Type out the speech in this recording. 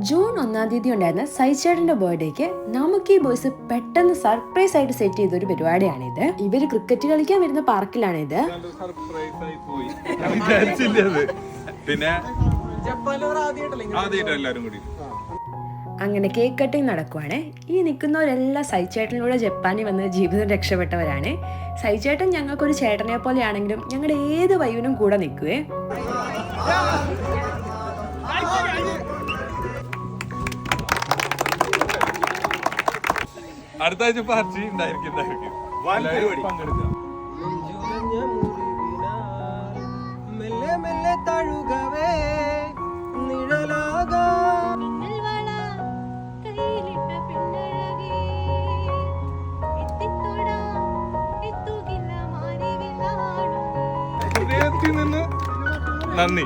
June 1-ാം തീയതി ഉണ്ടായിരുന്ന സൈചേട്ടന്റെ ബർത്ത്ഡേക്ക് നമുക്ക് ഈ ബോയ്സ് പെട്ടെന്ന് സർപ്രൈസ് ആയിട്ട് സെറ്റ് ചെയ്ത ഒരു പരിപാടിയാണിത്. ഇവര് ക്രിക്കറ്റ് കളിക്കാൻ വരുന്ന പാർക്കിലാണിത്. പിന്നെ അങ്ങനെ കേക്ക് കട്ടിങ് നടക്കുവാണ്. ഈ നിൽക്കുന്നവരെല്ലാം സൈചേട്ടനിലൂടെ ജപ്പാനിൽ വന്ന് ജീവിതം രക്ഷപ്പെട്ടവരാണ്. സൈചേട്ടൻ ഞങ്ങൾക്കൊരു ചേട്ടനെ പോലെയാണെങ്കിലും ഞങ്ങളുടെ ഏത് വൈവിനും കൂടെ നിൽക്കുവേ. അടുത്ത ആഴ്ച പാർട്ടി ഉണ്ടായിരിക്കും. ഹൃദയത്തിൽ നിന്ന് നന്ദി.